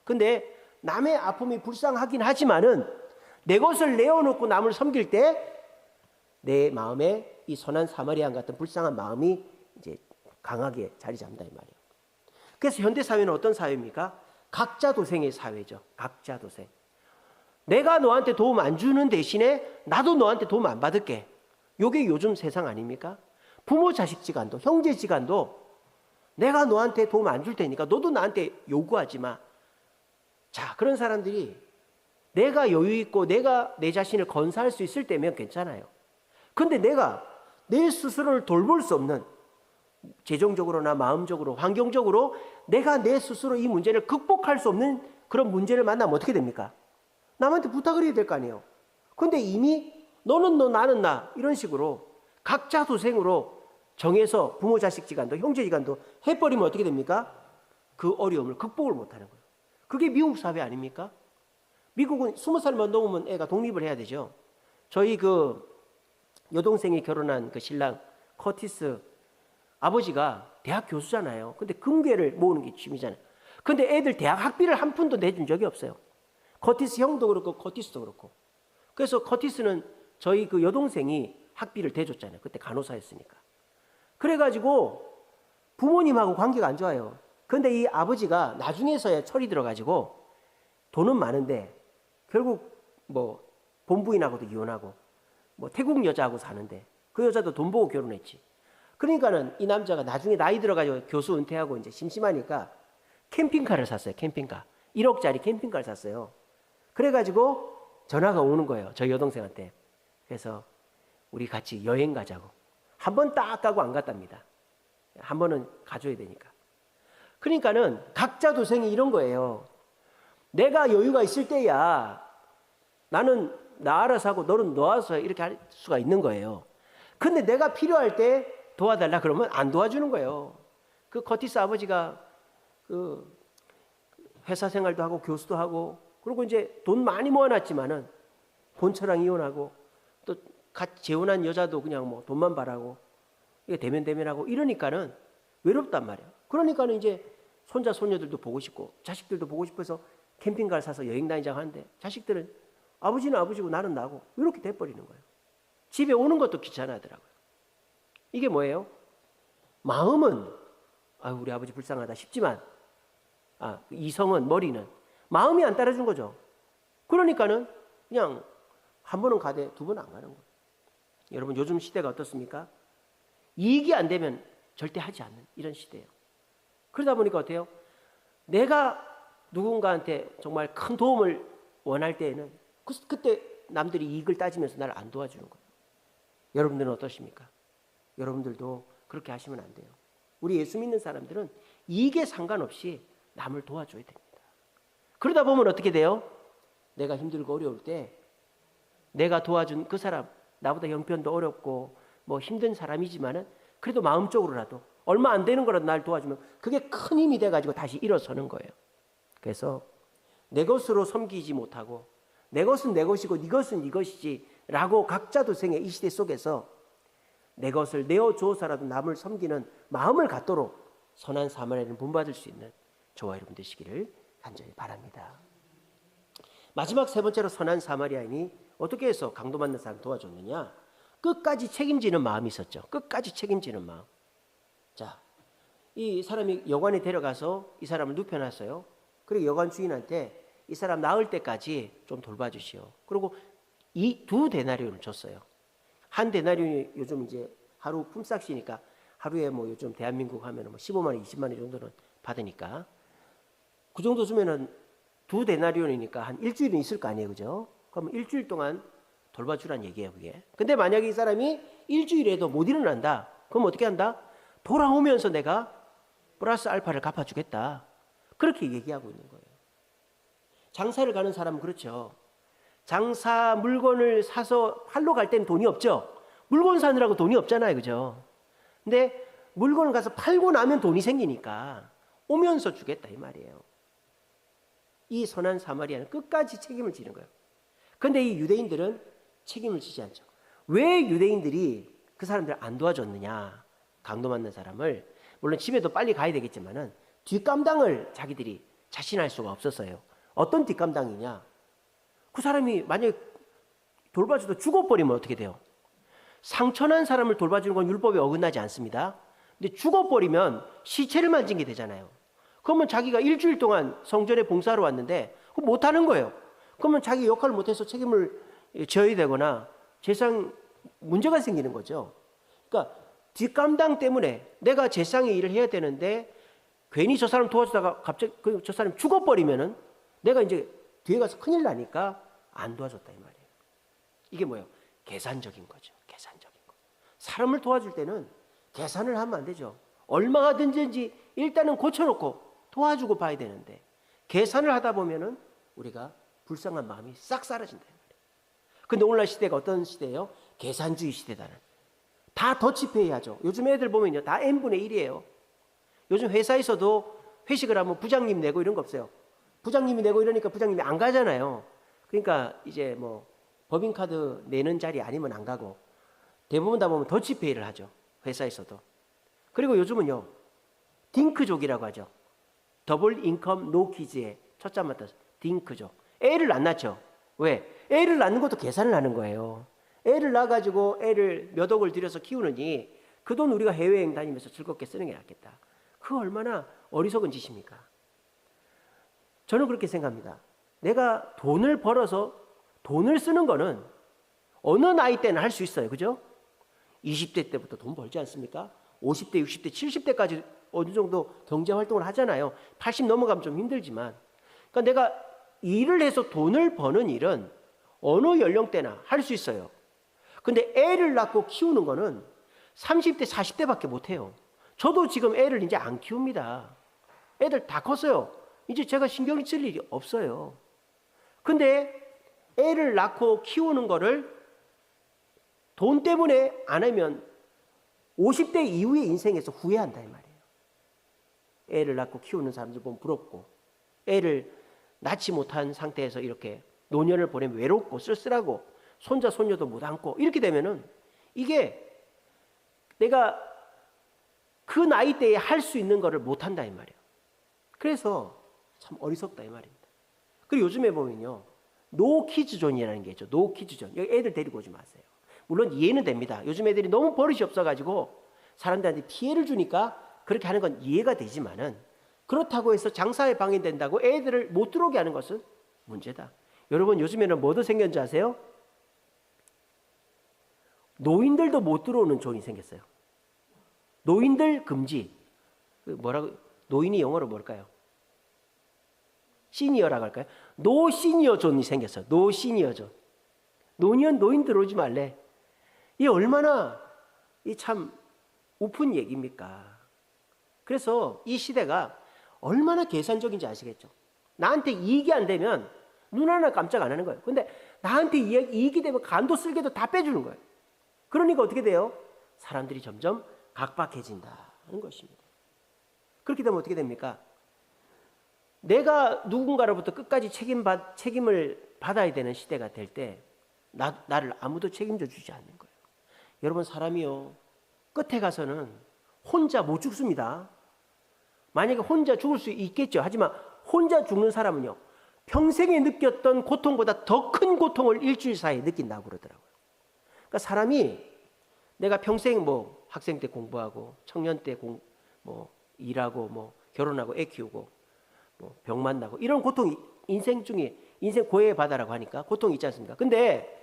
근데 남의 아픔이 불쌍하긴 하지만은 내 것을 내어놓고 남을 섬길 때 내 마음에 이 선한 사마리안 같은 불쌍한 마음이 이제 강하게 자리 잡는다 이 말이에요. 그래서 현대 사회는 어떤 사회입니까? 각자 도생의 사회죠. 각자 도생. 내가 너한테 도움 안 주는 대신에 나도 너한테 도움 안 받을게. 이게 요즘 세상 아닙니까? 부모 자식 지간도 형제 지간도 내가 너한테 도움 안 줄 테니까 너도 나한테 요구하지 마. 자, 그런 사람들이 내가 여유 있고 내가 내 자신을 건사할 수 있을 때면 괜찮아요. 근데 내가 내 스스로를 돌볼 수 없는 재정적으로나 마음적으로 환경적으로 내가 내 스스로 이 문제를 극복할 수 없는 그런 문제를 만나면 어떻게 됩니까? 남한테 부탁을 해야 될 거 아니에요. 근데 이미 너는 너 나는 나 이런 식으로 각자 도생으로 정해서 부모 자식 지간도 형제 지간도 해버리면 어떻게 됩니까? 그 어려움을 극복을 못하는 거예요. 그게 미국 사회 아닙니까? 미국은 20살만 넘으면 애가 독립을 해야 되죠. 저희 그 여동생이 결혼한 그 신랑 커티스 아버지가 대학 교수잖아요. 근데 금괴를 모으는 게 취미잖아요. 근데 애들 대학 학비를 한 푼도 내준 적이 없어요. 커티스 형도 그렇고 커티스도 그렇고. 그래서 커티스는 저희 그 여동생이 학비를 대줬잖아요. 그때 간호사였으니까. 그래가지고 부모님하고 관계가 안 좋아요. 근데 이 아버지가 나중에서야 철이 들어가지고 돈은 많은데 결국 뭐 본부인하고도 이혼하고 뭐 태국 여자하고 사는데 그 여자도 돈 보고 결혼했지. 그러니까는 이 남자가 나중에 나이 들어가지고 교수 은퇴하고 이제 심심하니까 캠핑카를 샀어요. 캠핑카. 1억짜리 캠핑카를 샀어요. 그래가지고 전화가 오는 거예요. 저희 여동생한테. 그래서 우리 같이 여행 가자고. 한 번 딱 가고 안 갔답니다. 한 번은 가줘야 되니까. 그러니까는 각자 도생이 이런 거예요. 내가 여유가 있을 때야 나는 나 알아서 하고 너는 너 알아서 이렇게 할 수가 있는 거예요. 근데 내가 필요할 때 도와달라 그러면 안 도와주는 거예요. 그 커티스 아버지가 그 회사 생활도 하고 교수도 하고 그리고 이제 돈 많이 모아놨지만은 본처랑 이혼하고 또 같이 재혼한 여자도 그냥 뭐 돈만 바라고 이게 대면대면하고 이러니까는 외롭단 말이에요. 그러니까는 이제 손자 손녀들도 보고 싶고 자식들도 보고 싶어서 캠핑카를 사서 여행 다니자고 하는데 자식들은 아버지는 아버지고 나는 나고 이렇게 돼버리는 거예요. 집에 오는 것도 귀찮아하더라고요. 이게 뭐예요? 마음은 우리 아버지 불쌍하다 싶지만 이성은 머리는 마음이 안 따라준 거죠. 그러니까는 그냥 한 번은 가되 두 번은 안 가는 거예요. 여러분 요즘 시대가 어떻습니까? 이익이 안 되면 절대 하지 않는 이런 시대예요. 그러다 보니까 어때요? 내가 누군가한테 정말 큰 도움을 원할 때에는 그때 남들이 이익을 따지면서 나를 안 도와주는 거예요. 여러분들은 어떠십니까? 여러분들도 그렇게 하시면 안 돼요. 우리 예수 믿는 사람들은 이익에 상관없이 남을 도와줘야 됩니다. 그러다 보면 어떻게 돼요? 내가 힘들고 어려울 때 내가 도와준 그 사람, 나보다 형편도 어렵고 뭐 힘든 사람이지만은 그래도 마음적으로라도 얼마 안 되는 거라도 날 도와주면 그게 큰 힘이 돼가지고 다시 일어서는 거예요. 그래서 내 것으로 섬기지 못하고 내 것은 내 것이고 네 것은 네 것이지 라고 각자 도생의 이 시대 속에서 내 것을 내어주어서라도 남을 섬기는 마음을 갖도록 선한 사마리아인을 본받을 수 있는 저와 여러분 되시기를 간절히 바랍니다. 마지막 세 번째로 선한 사마리아인이 어떻게 해서 강도 맞는 사람 도와줬느냐? 끝까지 책임지는 마음이 있었죠. 끝까지 책임지는 마음. 자, 이 사람이 여관에 데려가서 이 사람을 눕혀놨어요. 그리고 여관 주인한테 이 사람 나을 때까지 좀 돌봐주시오. 그리고 이 2데나리온을 줬어요. 한 데나리온이 요즘 이제 하루 품삯이니까 하루에 뭐 요즘 대한민국 하면 뭐 15만 원, 20만 원 정도는 받으니까 그 정도 주면은 2데나리온이니까 한 일주일은 있을 거 아니에요, 그죠? 그러면 일주일 동안 돌봐주란 얘기예요, 그게. 근데 만약에 이 사람이 일주일에도 못 일어난다, 그럼 어떻게 한다? 돌아오면서 내가 플러스 알파를 갚아주겠다. 그렇게 얘기하고 있는 거예요. 장사를 가는 사람은 그렇죠. 장사 물건을 사서 팔러 갈 때는 돈이 없죠. 물건 사느라고 돈이 없잖아요, 그죠? 근데 물건을 가서 팔고 나면 돈이 생기니까 오면서 주겠다 이 말이에요. 이 선한 사마리아는 끝까지 책임을 지는 거예요. 그런데 이 유대인들은 책임을 지지 않죠. 왜 유대인들이 그 사람들을 안 도와줬느냐? 강도 맞는 사람을. 물론 집에도 빨리 가야 되겠지만은 뒷감당을 자기들이 자신할 수가 없었어요. 어떤 뒷감당이냐? 그 사람이 만약에 돌봐줘도 죽어버리면 어떻게 돼요? 상처난 사람을 돌봐주는 건 율법에 어긋나지 않습니다. 근데 죽어버리면 시체를 만진 게 되잖아요. 그러면 자기가 일주일 동안 성전에 봉사하러 왔는데 그거 못하는 거예요. 그러면 자기 역할을 못해서 책임을 져야 되거나 재상 문제가 생기는 거죠. 그러니까 뒷감당 때문에 내가 재상의 일을 해야 되는데 괜히 저 사람 도와주다가 갑자기 저 사람이 죽어버리면은 내가 이제 뒤에 가서 큰일 나니까 안 도와줬다 이 말이에요. 이게 뭐예요? 계산적인 거죠. 계산적인 거. 사람을 도와줄 때는 계산을 하면 안 되죠. 얼마가 든지 일단은 고쳐놓고 도와주고 봐야 되는데 계산을 하다 보면은 우리가 불쌍한 마음이 싹 사라진다 이 말이에요. 근데 오늘날 시대가 어떤 시대예요? 계산주의 시대다는. 다 더치페이 하죠. 요즘 애들 보면요, 다 n분의 1이에요. 요즘 회사에서도 회식을 하면 부장님 내고 이런 거 없어요. 부장님이 내고 이러니까 부장님이 안 가잖아요. 그러니까 이제 뭐 법인카드 내는 자리 아니면 안 가고 대부분 다 보면 더치페이를 하죠. 회사에서도. 그리고 요즘은요, 딩크족이라고 하죠. 더블 인컴 노 키즈의 첫자 맞다서 딩크족. 애를 안 낳죠. 왜? 애를 낳는 것도 계산을 하는 거예요. 애를 낳아가지고 애를 몇 억을 들여서 키우느니 그 돈 우리가 해외여행 다니면서 즐겁게 쓰는 게 낫겠다. 그 얼마나 어리석은 짓입니까? 저는 그렇게 생각합니다. 내가 돈을 벌어서 돈을 쓰는 거는 어느 나이 때는 할 수 있어요. 그죠? 20대 때부터 돈 벌지 않습니까? 50대, 60대, 70대까지 어느 정도 경제 활동을 하잖아요. 80 넘어가면 좀 힘들지만. 그러니까 내가 일을 해서 돈을 버는 일은 어느 연령대나 할 수 있어요. 근데 애를 낳고 키우는 거는 30대, 40대밖에 못 해요. 저도 지금 애를 이제 안 키웁니다. 애들 다 컸어요. 이제 제가 신경 쓸 일이 없어요. 근데 애를 낳고 키우는 거를 돈 때문에 안 하면 50대 이후의 인생에서 후회한다 이 말이에요. 애를 낳고 키우는 사람들 보면 부럽고, 애를 낳지 못한 상태에서 이렇게 노년을 보내면 외롭고 쓸쓸하고 손자 손녀도 못 안고 이렇게 되면은 이게 내가 그 나이대에 할 수 있는 거를 못 한다 이 말이에요. 그래서 참 어리석다 이 말입니다. 그리고 요즘에 보면요, 노키즈존이라는 게 있죠. 노키즈존. 여기 애들 데리고 오지 마세요. 물론 이해는 됩니다. 요즘 애들이 너무 버릇이 없어가지고 사람들한테 피해를 주니까 그렇게 하는 건 이해가 되지만은, 그렇다고 해서 장사에 방해된다고 애들을 못 들어오게 하는 것은 문제다. 여러분, 요즘에는 뭐도 생겼는지 아세요? 노인들도 못 들어오는 존이 생겼어요. 노인들 금지. 뭐라고? 노인이 영어로 뭘까요? 시니어라고 할까요? 노 시니어 존이 생겼어요. 노 시니어 존. 노인 들어오지 말래. 이 얼마나 이 참 우픈 얘기입니까? 그래서 이 시대가 얼마나 계산적인지 아시겠죠? 나한테 이익이 안 되면 눈 하나 깜짝 안 하는 거예요. 근데 나한테 이익이 되면 간도 쓸개도 다 빼주는 거예요. 그러니까 어떻게 돼요? 사람들이 점점 각박해진다는 것입니다. 그렇게 되면 어떻게 됩니까? 내가 누군가로부터 끝까지 책임을 받아야 되는 시대가 될 때 나를 아무도 책임져 주지 않는 거예요. 여러분, 사람이요, 끝에 가서는 혼자 못 죽습니다. 만약에 혼자 죽을 수 있겠죠. 하지만 혼자 죽는 사람은요, 평생에 느꼈던 고통보다 더 큰 고통을 일주일 사이에 느낀다고 그러더라고요. 그러니까 사람이 내가 평생 뭐 학생 때 공부하고 청년 때 뭐 일하고 뭐 결혼하고 애 키우고 뭐 병 만나고 이런 고통이 인생 중에 인생 고해의 바다라고 하니까 고통이 있지 않습니까? 근데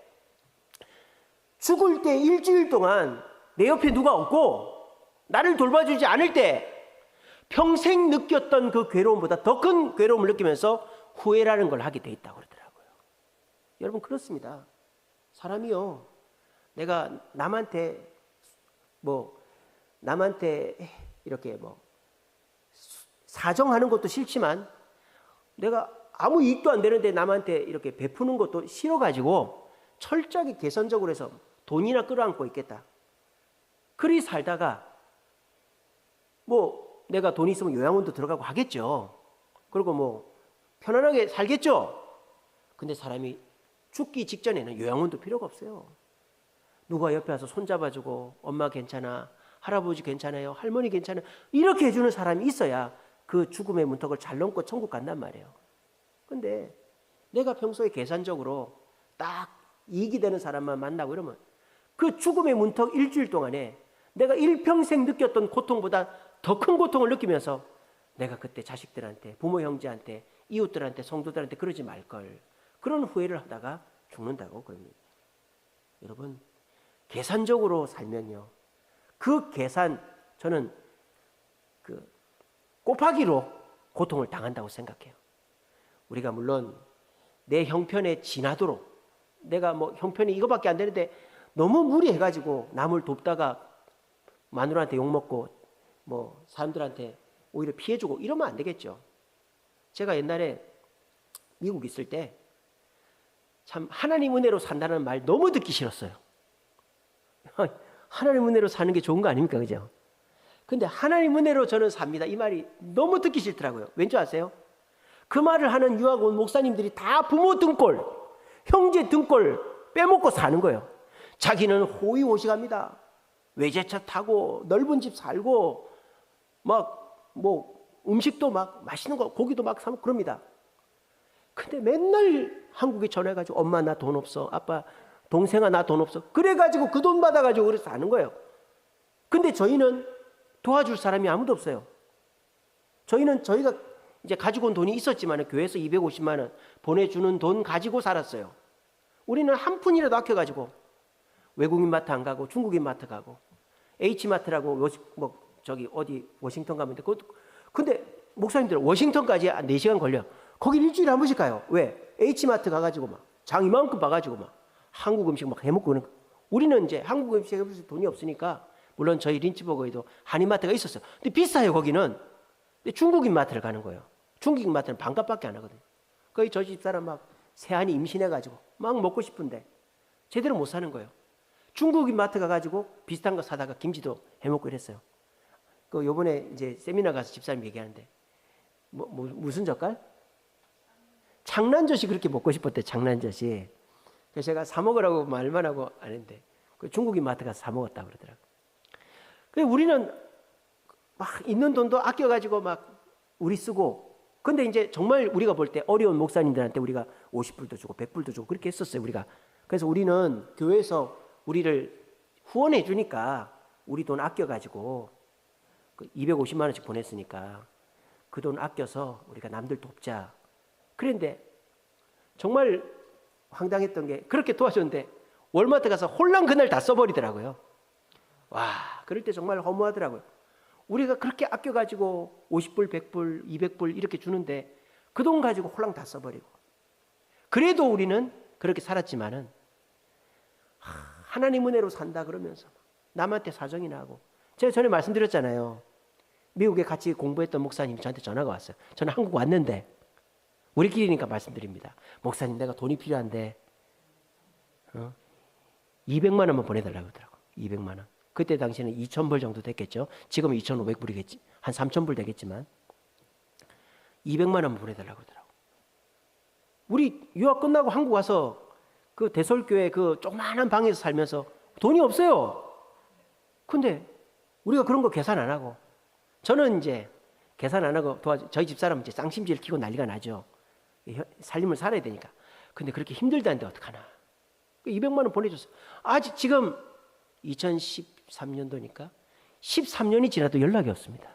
죽을 때 일주일 동안 내 옆에 누가 없고 나를 돌봐주지 않을 때 평생 느꼈던 그 괴로움보다 더 큰 괴로움을 느끼면서 후회라는 걸 하게 돼 있다고 그러더라고요. 여러분 그렇습니다. 사람이요, 내가 남한테 이렇게 사정하는 것도 싫지만 내가 아무 이익도 안 되는데 남한테 이렇게 베푸는 것도 싫어가지고 철저하게 계산적으로 해서 돈이나 끌어안고 있겠다. 그리 살다가 내가 돈 있으면 요양원도 들어가고 하겠죠. 그리고 편안하게 살겠죠. 근데 사람이 죽기 직전에는 요양원도 필요가 없어요. 누가 옆에 와서 손잡아주고 엄마 괜찮아, 할아버지 괜찮아요, 할머니 괜찮아 이렇게 해주는 사람이 있어야 그 죽음의 문턱을 잘 넘고 천국 간단 말이에요. 근데 내가 평소에 계산적으로 딱 이익이 되는 사람만 만나고 이러면 그 죽음의 문턱 일주일 동안에 내가 일평생 느꼈던 고통보다 더 큰 고통을 느끼면서 내가 그때 자식들한테, 부모 형제한테, 이웃들한테, 성도들한테 그러지 말걸, 그런 후회를 하다가 죽는다고 그럽니다. 여러분 계산적으로 살면요, 그 계산 저는 곱하기로 고통을 당한다고 생각해요. 우리가 물론 내 형편에 지나도록 내가 형편이 이거밖에 안 되는데 너무 무리해가지고 남을 돕다가 마누라한테 욕먹고 사람들한테 오히려 피해주고 이러면 안 되겠죠. 제가 옛날에 미국 있을 때 참 하나님 은혜로 산다는 말 너무 듣기 싫었어요. 하나님 은혜로 사는 게 좋은 거 아닙니까? 그죠? 근데 하나님 은혜로 저는 삽니다, 이 말이 너무 듣기 싫더라고요. 왠지 아세요? 그 말을 하는 유학 온 목사님들이 다 부모 등골, 형제 등골 빼먹고 사는 거예요. 자기는 호의호식합니다. 외제차 타고 넓은 집 살고 음식도 맛있는 거 고기도 사 먹고 그럽니다. 근데 맨날 한국에 전화해가지고 엄마 나 돈 없어, 아빠 동생아 나 돈 없어, 그래가지고 그 돈 받아가지고 그래서 사는 거예요. 근데 저희는 도와줄 사람이 아무도 없어요. 저희가 이제 가지고 온 돈이 있었지만 교회에서 250만 원 보내주는 돈 가지고 살았어요. 우리는 한 푼이라도 아껴가지고 외국인 마트 안 가고 중국인 마트 가고 H마트라고 어디 워싱턴 가면 돼. 근데 목사님들 워싱턴까지 4시간 걸려. 거기 일주일에 한 번씩 가요. 왜? H마트 가가지고 장 이만큼 봐가지고 한국 음식 해먹고 그러는 거. 우리는 이제 한국 음식 해볼 돈이 없으니까, 물론 저희 린츠버그에도 한인마트가 있었어요. 근데 비싸요 거기는. 근데 중국인 마트를 가는 거예요. 중국인 마트는 반값밖에 안 하거든요. 거의 저희 집사람 새한이 임신해가지고 먹고 싶은데 제대로 못 사는 거예요. 중국인 마트 가가지고 비슷한 거 사다가 김치도 해먹고 이랬어요. 요번에 이제 세미나 가서 집사님 얘기하는데 무슨 젓갈? 장난젓이 그렇게 먹고 싶었대. 장난젓이. 그래서 제가 사 먹으라고 말만 하고 안 했는데 중국인 마트 가서 사 먹었다고 그러더라고요. 그래서 우리는 있는 돈도 아껴가지고 우리 쓰고, 근데 이제 정말 우리가 볼 때 어려운 목사님들한테 우리가 50불도 주고 100불도 주고 그렇게 했었어요 우리가. 그래서 우리는 교회에서 우리를 후원해 주니까 우리 돈 아껴가지고 250만 원씩 보냈으니까 그 돈 아껴서 우리가 남들 돕자. 그런데 정말 황당했던 게, 그렇게 도와줬는데 월마트 가서 홀랑 그날 다 써버리더라고요. 와, 그럴 때 정말 허무하더라고요. 우리가 그렇게 아껴가지고 50불, 100불, 200불 이렇게 주는데 그 돈 가지고 홀랑 다 써버리고. 그래도 우리는 그렇게 살았지만은 하나님 은혜로 산다 그러면서 남한테 사정이나 하고. 제가 전에 말씀드렸잖아요. 미국에 같이 공부했던 목사님이 저한테 전화가 왔어요. 저는 한국 왔는데, 우리끼리니까 말씀드립니다. 목사님 내가 돈이 필요한데 200만 원만 보내달라고 그러더라고요. 200만 원. 그때 당시에는 2,000불 정도 됐겠죠. 지금은 2,500불이겠지. 한 3,000불 되겠지만 200만 원만 보내달라고 그러더라고요. 우리 유학 끝나고 한국 와서 그 대설교회 그 조그마한 방에서 살면서 돈이 없어요. 근데 우리가 그런 거 계산 안 하고, 저는 이제 계산 안 하고 저희 집사람은 이제 쌍심지를 키고 난리가 나죠. 살림을 살아야 되니까. 근데 그렇게 힘들다는데 어떡하나. 200만 원 보내줬어요. 아직 지금 2013년도니까 13년이 지나도 연락이 없습니다.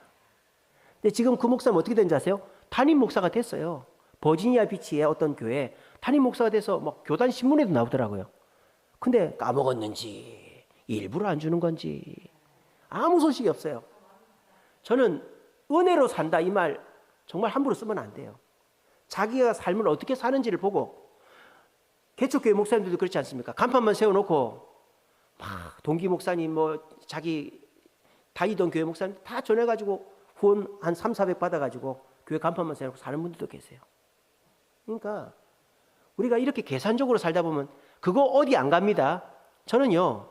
근데 지금 그 목사는 어떻게 된지 아세요? 담임 목사가 됐어요. 버지니아 비치의 어떤 교회 담임 목사가 돼서 교단 신문에도 나오더라고요. 근데 까먹었는지 일부러 안 주는 건지 아무 소식이 없어요. 저는 은혜로 산다 이 말 정말 함부로 쓰면 안 돼요. 자기가 삶을 어떻게 사는지를 보고, 개척교회 목사님들도 그렇지 않습니까? 간판만 세워놓고 막 동기 목사님 뭐 자기 다니던 교회 목사님 다 전해가지고 후원 한 3, 400 받아가지고 교회 간판만 세워놓고 사는 분들도 계세요. 그러니까 우리가 이렇게 계산적으로 살다 보면 그거 어디 안 갑니다. 저는요,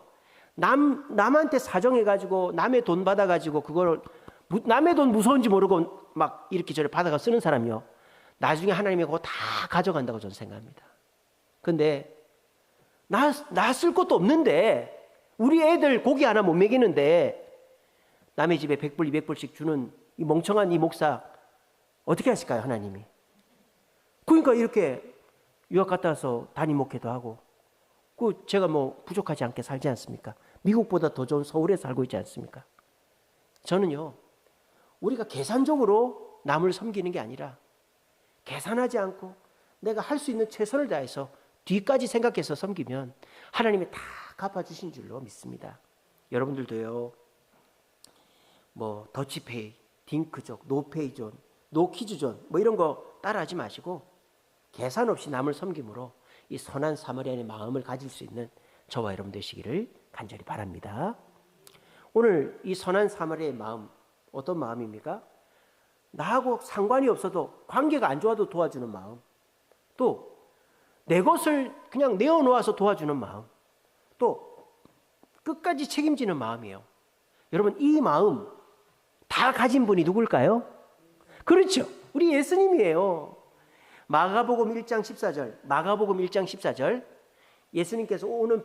남한테 사정해가지고 남의 돈 받아가지고 그걸 남의 돈 무서운지 모르고 막 이렇게 저렇게 받아가 쓰는 사람이요, 나중에 하나님이 그거 다 가져간다고 저는 생각합니다. 근데 나 쓸 것도 없는데, 우리 애들 고기 하나 못 먹이는데 남의 집에 100불 200불씩 주는 이 멍청한 이 목사 어떻게 하실까요, 하나님이? 그러니까 이렇게 유학 갔다 와서 담임 목회도 하고, 제가 뭐 부족하지 않게 살지 않습니까? 미국보다 더 좋은 서울에 살고 있지 않습니까? 저는요, 우리가 계산적으로 남을 섬기는 게 아니라 계산하지 않고 내가 할 수 있는 최선을 다해서 뒤까지 생각해서 섬기면 하나님이 다 갚아주신 줄로 믿습니다. 여러분들도요, 뭐 더치페이, 딩크족, 노페이존, 노키즈존 뭐 이런 거 따라하지 마시고 계산 없이 남을 섬김으로 이 선한 사마리아인의 마음을 가질 수 있는 저와 여러분 되시기를 간절히 바랍니다. 오늘 이 선한 사마리아의 마음, 어떤 마음입니까? 나하고 상관이 없어도, 관계가 안 좋아도 도와주는 마음, 또 내 것을 그냥 내어놓아서 도와주는 마음, 또 끝까지 책임지는 마음이에요. 여러분, 이 마음 다 가진 분이 누굴까요? 그렇죠, 우리 예수님이에요. 마가복음 1장 14절, 마가복음 1장 14절, 예수님께서 오는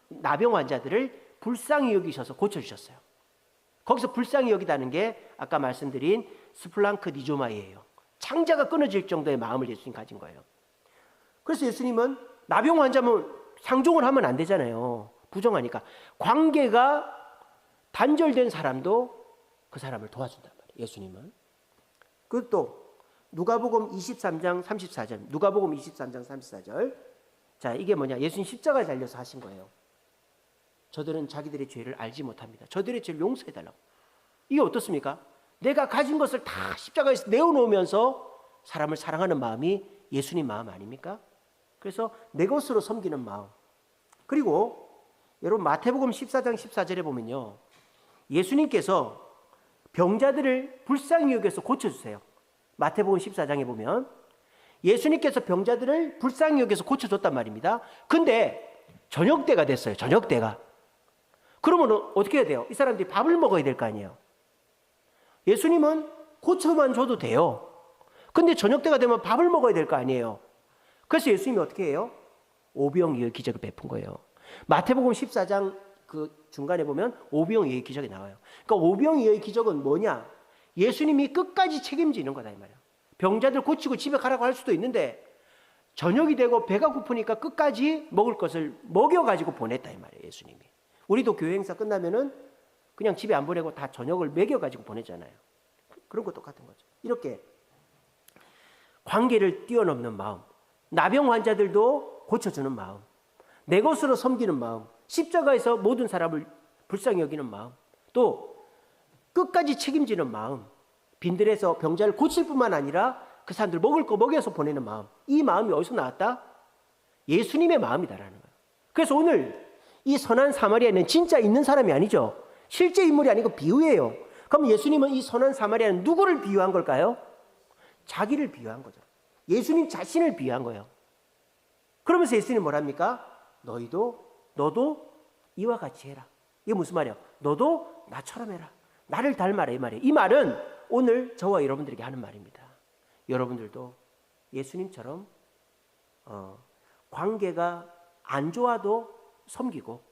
나병 환자들을 불쌍히 여기셔서 고쳐주셨어요. 거기서 불쌍히 여기다는 게 아까 말씀드린 스플랑크 니조마이예요. 창자가 끊어질 정도의 마음을 예수님 가진 거예요. 그래서 예수님은 나병 환자면 상종을 하면 안 되잖아요. 부정하니까. 관계가 단절된 사람도 그 사람을 도와준단 말이에요, 예수님은. 그것도 누가복음 23장 34절, 누가복음 23장 34절. 자, 이게 뭐냐? 예수님 십자가에 달려서 하신 거예요. 저들은 자기들의 죄를 알지 못합니다. 저들의 죄를 용서해달라고. 이게 어떻습니까? 내가 가진 것을 다 십자가에서 내어놓으면서 사람을 사랑하는 마음이 예수님 마음 아닙니까? 그래서 내 것으로 섬기는 마음. 그리고 여러분, 마태복음 14장 14절에 보면요, 예수님께서 병자들을 불쌍히 여겨서 고쳐주세요. 마태복음 14장에 보면 예수님께서 병자들을 불쌍히 여겨서 고쳐줬단 말입니다. 근데 저녁때가 됐어요. 저녁때가. 그러면 어떻게 해야 돼요? 이 사람들이 밥을 먹어야 될 거 아니에요. 예수님은 고쳐만 줘도 돼요. 근데 저녁때가 되면 밥을 먹어야 될 거 아니에요. 그래서 예수님이 어떻게 해요? 오병이어의 기적을 베푼 거예요. 마태복음 14장 그 중간에 보면 오병이어의 기적이 나와요. 그러니까 오병이어의 기적은 뭐냐? 예수님이 끝까지 책임지는 거다 이 말이에요. 병자들 고치고 집에 가라고 할 수도 있는데 저녁이 되고 배가 고프니까 끝까지 먹을 것을 먹여가지고 보냈다 이 말이에요, 예수님이. 우리도 교회 행사 끝나면은 그냥 집에 안 보내고 다 저녁을 먹여가지고 보내잖아요. 그런 거 똑같은 거죠. 이렇게 관계를 뛰어넘는 마음, 나병 환자들도 고쳐주는 마음, 내 것으로 섬기는 마음, 십자가에서 모든 사람을 불쌍히 여기는 마음, 또 끝까지 책임지는 마음, 빈들에서 병자를 고칠 뿐만 아니라 그 사람들 먹을 거 먹여서 보내는 마음, 이 마음이 어디서 나왔다? 예수님의 마음이다라는 거예요. 그래서 오늘 이 선한 사마리아는 진짜 있는 사람이 아니죠. 실제 인물이 아니고 비유예요. 그럼 예수님은 이 선한 사마리아는 누구를 비유한 걸까요? 자기를 비유한 거죠. 예수님 자신을 비유한 거예요. 그러면서 예수님은 뭐랍니까? 너도 이와 같이 해라. 이게 무슨 말이에요? 너도 나처럼 해라. 나를 닮아라 이 말이에요. 이 말은 오늘 저와 여러분들에게 하는 말입니다. 여러분들도 예수님처럼 관계가 안 좋아도 섬기고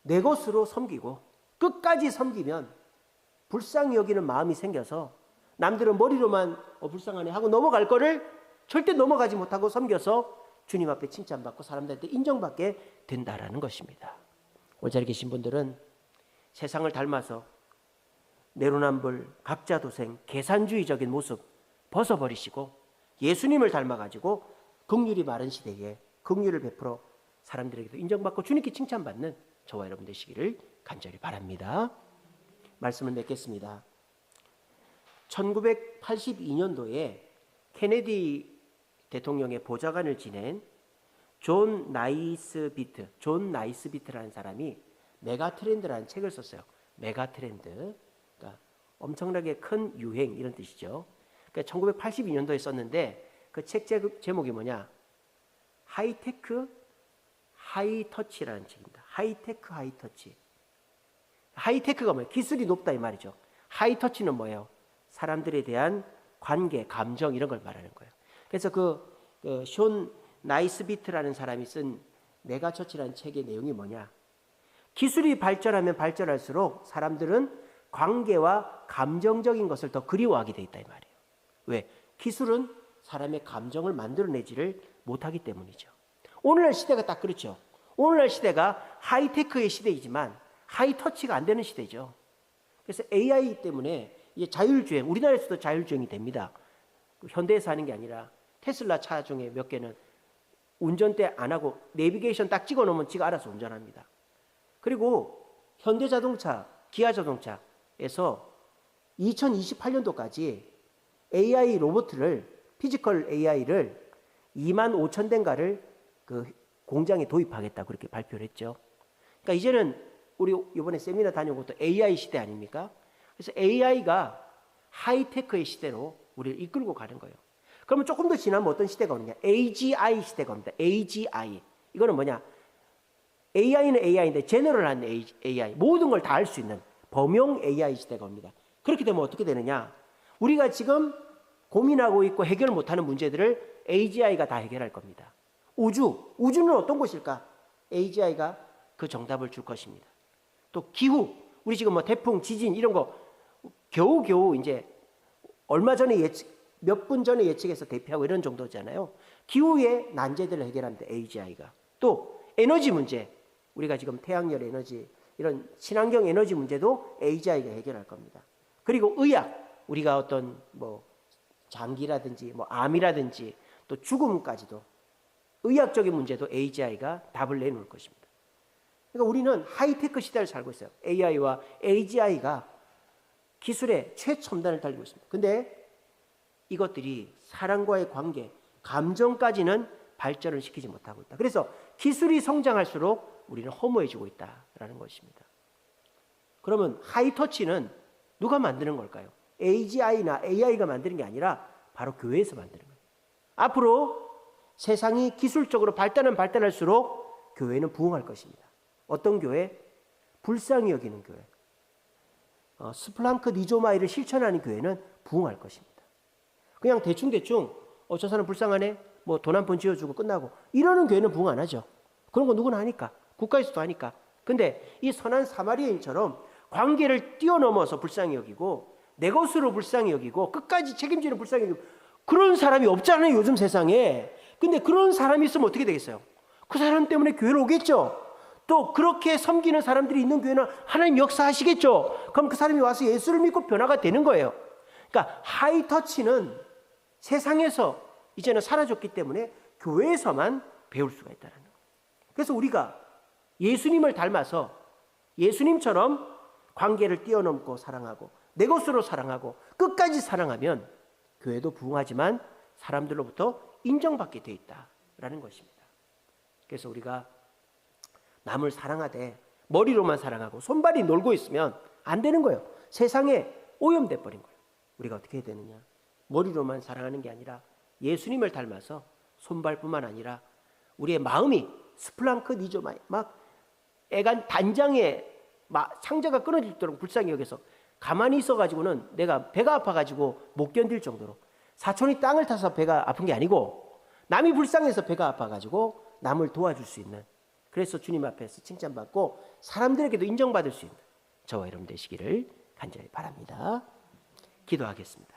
내 것으로 섬기고 끝까지 섬기면 불쌍히 여기는 마음이 생겨서 남들은 머리로만 불쌍하네 하고 넘어갈 거를 절대 넘어가지 못하고 섬겨서 주님 앞에 칭찬받고 사람들한테 인정받게 된다라는 것입니다. 오늘 자리에 계신 분들은 세상을 닮아서 내로남불, 각자도생, 계산주의적인 모습 벗어버리시고 예수님을 닮아가지고 긍휼이 마른 시대에 긍휼을 베풀어 사람들에게도 인정받고 주님께 칭찬받는 저와 여러분 되시기를 간절히 바랍니다. 말씀을 맺겠습니다. 1982년도에 케네디 대통령의 보좌관을 지낸 존 나이스비트라는 사람이 메가트렌드라는 책을 썼어요. 메가트렌드, 그러니까 엄청나게 큰 유행 이런 뜻이죠. 그러니까 1982년도에 썼는데 그 책 제목이 뭐냐? 하이테크 하이터치라는 책입니다. 하이테크 하이터치. 하이테크가 뭐예요? 기술이 높다 이 말이죠. 하이터치는 뭐예요? 사람들에 대한 관계, 감정 이런 걸 말하는 거예요. 그래서 쇼 나이스비트라는 사람이 쓴 메가처치라는 책의 내용이 뭐냐? 기술이 발전하면 발전할수록 사람들은 관계와 감정적인 것을 더 그리워하게 돼 있다 이 말이에요. 왜? 기술은 사람의 감정을 만들어내지를 못하기 때문이죠. 오늘날 시대가 딱 그렇죠. 오늘날 시대가 하이테크의 시대이지만 하이터치가 안 되는 시대죠. 그래서 AI 때문에 이제 자율주행, 우리나라에서도 자율주행이 됩니다. 현대에서 하는 게 아니라 테슬라 차 중에 몇 개는 운전대 안 하고 내비게이션 딱 찍어 놓으면 지가 알아서 운전합니다. 그리고 현대자동차, 기아자동차에서 2028년도까지 AI 로봇을, 피지컬 AI를 25,000대인가를 그 공장에 도입하겠다 그렇게 발표를 했죠. 그러니까 이제는 우리 이번에 세미나 다녀온 것도 AI 시대 아닙니까? 그래서 AI가 하이테크의 시대로 우리를 이끌고 가는 거예요. 그러면 조금 더 지나면 어떤 시대가 오느냐? AGI 시대가 옵니다. AGI. 이거는 뭐냐? AI는 AI인데 제너럴한 AI. 모든 걸 다 할 수 있는 범용 AI 시대가 옵니다. 그렇게 되면 어떻게 되느냐? 우리가 지금 고민하고 있고 해결 못하는 문제들을 AGI가 다 해결할 겁니다. 우주는 어떤 곳일까? AGI가 그 정답을 줄 것입니다. 또 기후, 우리 지금 뭐 태풍, 지진 이런 거 겨우겨우 이제 얼마 전에 몇 분 전에 예측해서 대피하고 이런 정도잖아요. 기후의 난제들을 해결합니다. AGI가. 또 에너지 문제, 우리가 지금 태양열 에너지 이런 친환경 에너지 문제도 AGI가 해결할 겁니다. 그리고 의학, 우리가 어떤 뭐 장기라든지 뭐 암이라든지 또 죽음까지도 의학적인 문제도 AGI가 답을 내놓을 것입니다. 그러니까 우리는 하이테크 시대를 살고 있어요. AI와 AGI가 기술의 최첨단을 달리고 있습니다. 근데 이것들이 사람과의 관계, 감정까지는 발전을 시키지 못하고 있다. 그래서 기술이 성장할수록 우리는 허무해지고 있다라는 것입니다. 그러면 하이터치는 누가 만드는 걸까요? AGI나 AI가 만드는 게 아니라 바로 교회에서 만드는 거예요. 앞으로 세상이 기술적으로 발달할수록 교회는 부흥할 것입니다. 어떤 교회? 불쌍히 여기는 교회. 스플랑크 니조마이를 실천하는 교회는 부흥할 것입니다. 그냥 대충 저 사람 불쌍하네, 뭐 돈 한 푼 지어주고 끝나고 이러는 교회는 부흥 안 하죠. 그런 거 누구나 하니까, 국가에서도 하니까. 근데 이 선한 사마리아인처럼 관계를 뛰어넘어서 불쌍히 여기고 내 것으로 불쌍히 여기고 끝까지 책임지는 불쌍히 여기고 그런 사람이 없잖아요, 요즘 세상에. 근데 그런 사람이 있으면 어떻게 되겠어요? 그 사람 때문에 교회로 오겠죠. 또 그렇게 섬기는 사람들이 있는 교회는 하나님 역사하시겠죠. 그럼 그 사람이 와서 예수를 믿고 변화가 되는 거예요. 그러니까 하이터치는 세상에서 이제는 사라졌기 때문에 교회에서만 배울 수가 있다는 거예요. 그래서 우리가 예수님을 닮아서 예수님처럼 관계를 뛰어넘고 사랑하고 내 것으로 사랑하고 끝까지 사랑하면 교회도 부흥하지만 사람들로부터 인정받게 돼 있다라는 것입니다. 그래서 우리가 남을 사랑하되 머리로만 사랑하고 손발이 놀고 있으면 안 되는 거예요. 세상에 오염돼 버린 거예요. 우리가 어떻게 해야 되느냐? 머리로만 사랑하는 게 아니라 예수님을 닮아서 손발뿐만 아니라 우리의 마음이 스플랑크 니조마이 막 애간 단장에 막 창자가 끊어질도록 불쌍히 여겨서 가만히 있어가지고는 내가 배가 아파가지고 못 견딜 정도로 사촌이 땅을 타서 배가 아픈 게 아니고 남이 불쌍해서 배가 아파가지고 남을 도와줄 수 있는, 그래서 주님 앞에서 칭찬받고 사람들에게도 인정받을 수 있는 저와 여러분 되시기를 간절히 바랍니다. 기도하겠습니다.